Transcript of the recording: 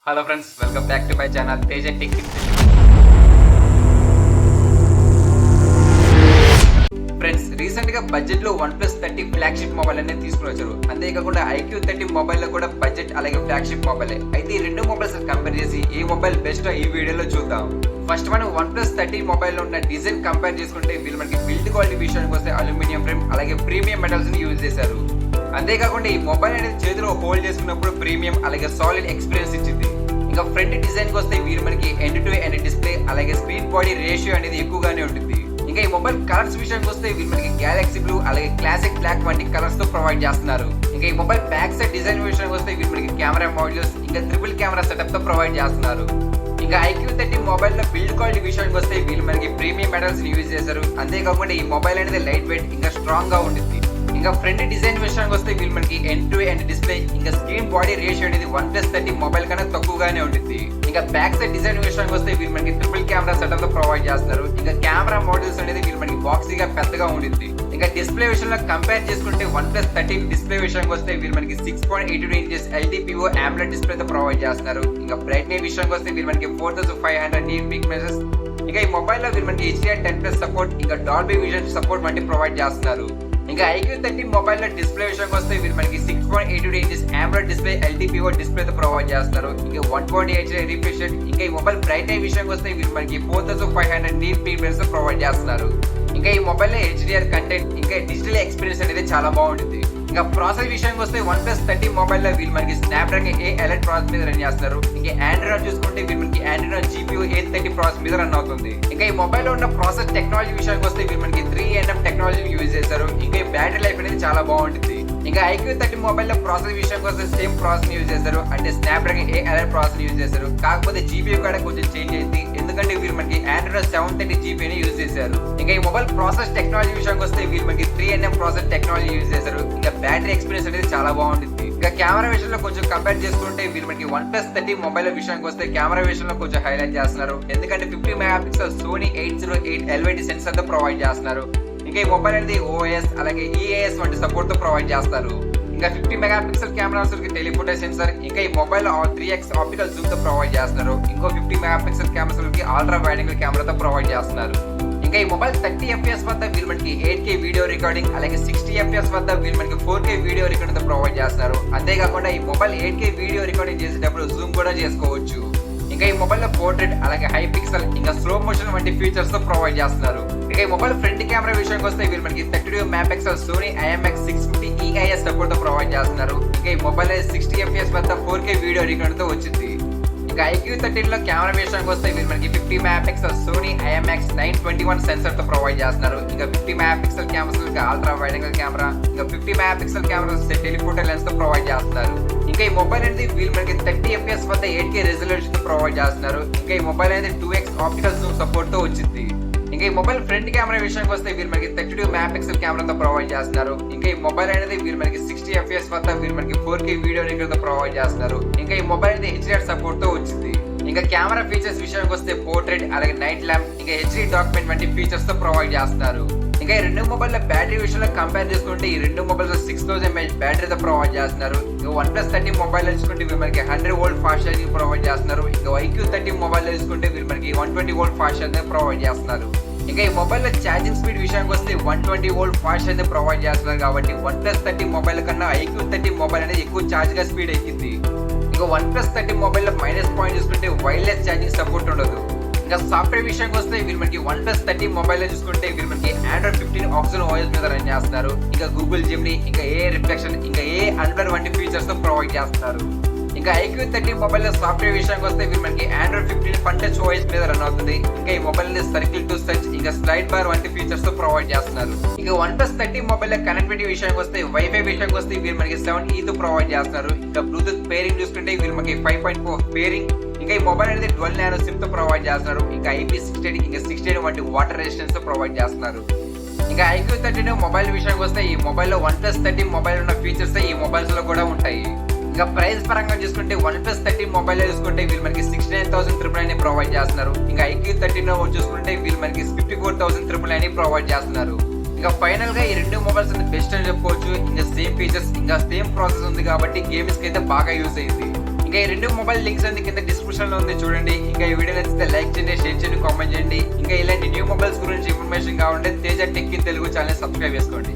Hello friends, welcome back to my channel Teja tech tips. Friends, recent గా budget లో OnePlus 30 flagship mobile అనేది తీసుకుని వచ్చారు. అంతేకాకుండా iQOO 30 మొబైల్ లో కూడా బడ్జెట్ అలాగే ఫ్లాగ్షిప్ మొబైల్. అయితే ఈ రెండు మొబైల్స్ కంపేర్ చేసి ఏ మొబైల్ బెస్ట్ ఈ వీడియోలో చూద్దాం. ఫస్ట్ మనం OnePlus 30 మొబైల్ లో ఉన్న డిజైన్ కంపేర్ చేసుకుంటే వీళ్ళు మనకి బిల్డ్ క్వాలిటీ విషయానికి వస్తే అల్యూమినియం ఫ్రేమ్ అలాగే ప్రీమియం మెటల్స్ ని యూజ్ చేశారు. అంతేకాకుండా ఈ మొబైల్ అనేది చేతిలో హోల్డ్ చేసుకున్నప్పుడు ప్రీమియం అలాగే సాలిడ్ ఎక్స్పీరియన్స్ ఇచ్చింది. ఇంకా ఫ్రంట్ డిజైన్ కి వస్తే వీరు మనకి ఎండ్ టు ఎండ్ డిస్ప్లే అలాగే స్క్రీన్ బాడీ రేషియో అనేది ఎక్కువగానే ఉంటుంది. ఇంకా ఈ మొబైల్ కలర్స్ విషయానికి వస్తే వీరు మనకి గ్యాలక్సీ బ్లూ అలాగే క్లాసిక్ బ్లాక్ వంటి కలర్స్ తో ప్రొవైడ్ చేస్తున్నారు. ఇంకా ఈ మొబైల్ బ్యాక్ సైడ్ డిజైన్ విషయానికి వస్తే వీరు మనకి కెమెరా మాడ్యూల్స్ ఇంకా ట్రిపుల్ కెమెరా సెటప్ తో ప్రొవైడ్ చేస్తున్నారు. ఇంకా iQOO 30 మొబైల్ లో బిల్డ్ క్వాలిటీ విషయానికి వస్తే వీళ్ళు మనకి ప్రీమియం మెటల్స్ యూజ్ చేశారు. అంతేకాకుండా ఈ మొబైల్ అనేది లైట్ వెయిట్ ఇంకా స్ట్రాంగ్ గా ఉంటుంది. ఇంకా ఫ్రంట్ డిజైన్ విషయానికి వస్తే వీళ్ళు మనకి ఎండ్ టు ఎండ్ డిస్ప్లే ఇంకా స్క్రీన్ బాడీ రేషియో అనేది OnePlus 30 మొబైల్ కన్నా తక్కువగానే ఉంటుంది. ఇంకా బ్యాక్ సైడ్ డిజైన్ విషయానికి వస్తే వీళ్ళు మనకి ట్రిపుల్ కెమెరా సెటప్ తో ప్రొవైడ్ చేస్తున్నారు. ఇంకా కెమెరా మోడల్స్ అనేది వీళ్ళు మనకి బాక్సీగా పెద్దగా ఉంటుంది. ఇంకా డిస్ప్లే విషయంలో కంపేర్ చేసుకుంటే OnePlus 30 డిస్ప్లే విషయానికి వస్తే వీళ్ళు మనకి 6.82 ఇంచెస్ LTPO AMOLED డిస్ప్లే తో ప్రొవైడ్ చేస్తున్నారు. ఇంకా బ్రైట్నెస్ విషయానికి వస్తే వీళ్ళు మనకి 4500 nit పిక్సెల్స్. ఇంకా ఈ మొబైల్ లో వీళ్ళు మనకి HDR10+ సపోర్ట్ ఇంకా డాల్బీ విజన్ సపోర్ట్ వంటి ప్రొవైడ్ చేస్తున్నారు. ఇంకా iQOO 30 మొబైల్ లో డిస్ప్లే విషయానికి వస్తే వీళ్ళు మనకి 6.82 inches AMOLED display LTPO display తో ప్రొవైడ్ చేస్తారు. ఇంకా 1.8 రిఫ్రెష్ రేట్. ఇంకా ఈ మొబైల్ బ్రైట్నెస్ విషయానికి వస్తే వీళ్ళు మనకి 4500 nit పిక్సెల్స్ తో ప్రొవైడ్ చేస్తున్నారు. ఇంకా ఈ మొబైల్ లో HDR కంటెంట్ ఇంకా డిజిటల్ ఎక్స్పీరియన్స్ అనేది చాలా బాగుంటుంది. ఇంకా ప్రాసెస్ విషయానికి వస్తే OnePlus 30 మొబైల్ లో వీళ్ళు మనకి స్నాప్డ్రాగన్ A11 ప్రాసెస్ మీద రన్ చేస్తున్నారు. ఇంకా ఆండ్రాయిడ్ చూసుకుంటే వీళ్ళు మనకి ఆండ్రాయిడ్ GPU A30 ప్రాసెస్ మీద రన్ అవుతుంది. ఇంకా ఈ మొబైల్ లో ఉన్న ప్రాసెస్ టెక్నాలజీ విషయానికి వస్తే వీళ్ళు మనకి 3nm టెక్నాలజీ యూజ్ చేశారు. ఇంకా ఈ బ్యాటరీ లైఫ్ అనేది చాలా బాగుంటుంది. ఇంకా iQOO 30 మొబైల్ లో ప్రాసెస్ విషయానికి వస్తే సేమ్ ప్రాసెస్ యూజ్ చేశారు. అంటే స్నాప్డ్రాగన్ A11 ప్రాసెస్ యూజ్ చేశారు. కాకపోతే GPU కూడా కొంచెం చేంజ్ అయింది. ఎందుకంటే వీళ్ళు మనకి ఆండ్రాయిడ్ 730 GPU ని యూజ్ చేశారు. ఇంకా ఈ మొబైల్ ప్రాసెస్ టెక్నాలజీ విషయానికి వస్తే వీళ్ళు మనకి 3nm ప్రాసెస్ టెక్నాలజీ యూజ్ చేశారు. ఇంకా బ్యాటరీ ఎక్స్పీరియన్స్ అనేది చాలా బాగుంటుంది. ఇంకా కెమెరా విషయంలో కొంచెం కంపేర్ చేసుకుంటే వీళ్ళు మనకి OnePlus 30 మొబైల్ విషయానికి వస్తే కెమెరా విషయంలో కొంచెం హైలైట్ చేస్తున్నారు. ఎందుకంటే 50 మెగాపిక్సెల్ సోనీ 808 LYD సెన్సార్ తో ప్రొవైడ్ చేస్తున్నారు. ఇంకా ఈ మొబైల్ అనేది OIS అలాగే EAS వంటి సపోర్ట్ తో ప్రొవైడ్ చేస్తారు. ఇంకా 50 మెగాపిక్సెల్ కెమెరా టెలిఫోటో సెన్సార్. ఇంకా ఈ మొబైల్ 3x ఆప్టికల్ జూమ్ తో ప్రొవైడ్ చేస్తున్నారు. ఇంకో 50 మెగాపిక్సెల్ కెమెరాకి అల్ట్రా వైడ్ యాంగిల్ కెమెరాతో ప్రొవైడ్ చేస్తున్నారు. ఇంకా ఈ మొబైల్ 30 FPS వద్ద వీళ్ళు మనకి 8K వీడియో రికార్డింగ్ అలాగే 60 FPS వద్ద వీళ్ళు మనకి 4K వీడియో రికార్డింగ్ తో ప్రొవైడ్ చేస్తున్నారు. అంతేకాకుండా ఈ మొబైల్ 8K వీడియో రికార్డింగ్ చేసేటప్పుడు జూమ్ కూడా చేసుకోవచ్చు. ఇంకా ఈ మొబైల్ లో పోర్ట్రేట్ అలాగే హై పిక్సెల్ ఇంకా స్లో మోషన్ వంటి ఫీచర్స్ తో ప్రొవైడ్ చేస్తున్నారు. ఇంకా ఈ మొబైల్ ఫ్రంట్ కెమెరా విషయానికి వస్తే వీళ్ళు మనకి 32 megapixel Sony IMX650 EIS support తో ప్రొవైడ్ చేస్తున్నారు. ఇంకా ఈ మొబైల్ 60 FPS వద్ద 4K వీడియో రికార్డింగ్ తో వచ్చింది. ఇంకా iQOO 30 లో కెమెరా విషయానికి వస్తే వీళ్ళు మనకి 50 మెగాపిక్సెల్ సోనీ IMX921 సెన్సార్ తో ప్రొవైడ్ చేస్తున్నారు. ఇంకా 50 మెగాపిక్సెల్ కెమెరాకి అల్ట్రా వైడ్ యాంగిల్ కెమెరా ఇంకా 50 మెగాపిక్సెల్ కెమెరాస్ టెలిఫోటో లెన్స్ తో ప్రొవైడ్ చేస్తున్నారు. ఇంకా ఈ మొబైల్ అనేది వీళ్ళు మనకి 30 FPS వద్ద 8K రెజల్యూషన్ తో ప్రొవైడ్ చేస్తున్నారు. ఇంకా ఈ మొబైల్ అనేది 2x ఆప్టికల్ జూమ్ సపోర్ట్ తో వచ్చింది. ఇంకా ఈ మొబైల్ ఫ్రంట్ కెమెరా విషయానికి వస్తే వీళ్ళు మనకి 32 మెగాపిక్సెల్ కెమెరాతో ప్రొవైడ్ చేస్తున్నారు. ఇంకా ఈ మొబైల్ అనేది వీళ్ళు మనకి 60 FPS వద్ద వీళ్ళు మనకి 4K వీడియో రికార్డింగ్ తో ప్రొవైడ్ చేస్తున్నారు. ఇంకా ఈ మొబైల్ అనేది HDR సపోర్ట్ తో వచ్చింది. ఇంకా కెమెరా ఫీచర్స్ విషయానికి వస్తే పోర్ట్రేట్ అలాగే నైట్ ల్యాంప్ ఇంకా HD డాక్యుమెంట్ వంటి ఫీచర్స్ తో ప్రొవైడ్ చేస్తున్నారు. ఇంకా ఈ రెండు మొబైల్ బ్యాటరీ విషయంలో కంపేర్ చేసుకుంటే ఈ రెండు మొబైల్ 6000 mAh బ్యాటరీతో ప్రొవైడ్ చేస్తున్నారు. ఇంకా OnePlus 30 మొబైల్ చూసుకుంటే వీళ్ళు మనకి 100 వోల్ట్ ఫాస్ట్ ఛార్జింగ్ ప్రొవైడ్ చేస్తున్నారు. ఇంకా iQOO 30 మొబైల్ చూసుకుంటే వీళ్ళు మనకి 120 వోల్ట్ ఫాస్ట్ ఛార్జింగ్ ప్రొవైడ్ చేస్తున్నారు. ఇంకా ఈ మొబైల్ లో ఛార్జింగ్ స్పీడ్ విషయానికి వస్తే 120 వోల్ట్ ఫాస్ట్ ఛార్జింగ్ ప్రొవైడ్ చేస్తున్నారు. కాబట్టి OnePlus 30 మొబైల్ కన్నా iQOO 30 మొబైల్ అనేది ఎక్కువ ఛార్జ్ గా స్పీడ్ ఎక్కింది. ఇంకా OnePlus 30 మొబైల్ లో మైనస్ పాయింట్ చూసుకుంటే వైర్లెస్ ఛార్జింగ్ సపోర్ట్ ఉండదు. ఇంకా సాఫ్ట్వేర్ విషయానికి వస్తే వీళ్ళు మనకి OnePlus 30 మొబైల్ చూసుకుంటే వీళ్ళు మనకి Android 15 Oxygen OS మీద రన్ చేస్తున్నారు. ఇంకా గూగుల్ జెమినీ ఇంకా AI రిఫ్లెక్షన్ ఇంకా AI అన్బ్లర్ వంటి ఫీచర్స్ తో ప్రొవైడ్ చేస్తున్నారు. ఇంకా iQOO 30 మొబైల్ లో సాఫ్ట్వేర్ విషయానికి వస్తే వీళ్ళు మనకి Android 15 ఫన్-టచ్ OS మీద రన్ అవుతుంది. ఇంకా ఈ మొబైల్ సర్కిల్ టు సర్చ్ ఇంకా స్లైడ్ బార్ వంటి ఫీచర్స్ తో ప్రొవైడ్ చేస్తున్నారు. ఇంకా OnePlus 30 మొబైల్ లో కనెక్టివిటీ విషయానికి వస్తే వైఫై విషయానికి వస్తే వీళ్ళు మనకి 7E తో ప్రొవైడ్ చేస్తున్నారు. ఇంకా బ్లూటూత్ పేరింగ్ చూసుకుంటే వీళ్ళు మనకి 5.4 పేరింగ్. ఇంకా ఈ మొబైల్ అనేది 12 నానో సిమ్ తో ప్రొవైడ్ చేస్తున్నారు. ఇంకా IP68 ఇంకా 68 వంటి వాటర్ రెసిస్టెన్స్ తో ప్రొవైడ్ చేస్తున్నారు. ఇంకా iQOO 30 మొబైల్ విషయానికి వస్తే ఈ మొబైల్ లో OnePlus 30 మొబైల్ ఉన్న ఫీచర్స్ ఈ మొబైల్స్ లో కూడా ఉంటాయి. ఇంకా ప్రైస్ పరంగా చూసుకుంటే OnePlus 30 మొబైల్ చూసుకుంటే వీళ్ళు మనకి 69,999 ప్రొవైడ్ చేస్తున్నారు. ఇంకా iQOO 30 చూసుకుంటే వీళ్ళు మనకి 54,999 ప్రొవైడ్ చేస్తున్నారు. ఇంకా ఫైనల్ గా ఈ రెండు మొబైల్స్ బెస్ట్ అని చెప్పుకోవచ్చు. ఇంకా సేమ్ ఫీచర్స్ ఇంకా సేమ్ ప్రాసెస్ ఉంది కాబట్టి గేమ్స్ కి అయితే బాగా యూజ్ అయింది. ఇంకా ఈ రెండు మొబైల్ లింక్స్ అన్ని కింద డిస్క్రిప్షన్ లో ఉంది చూడండి. ఇంకా ఈ వీడియో నచ్చితే లైక్ చేయండి, షేర్ చేయండి, కామెంట్ చేయండి. ఇంకా ఇలాంటి న్యూ మొబైల్స్ గురించి ఇన్ఫర్మేషన్ కావాలంటే Teja tech in Telugu channel subscribe చేసుకోండి.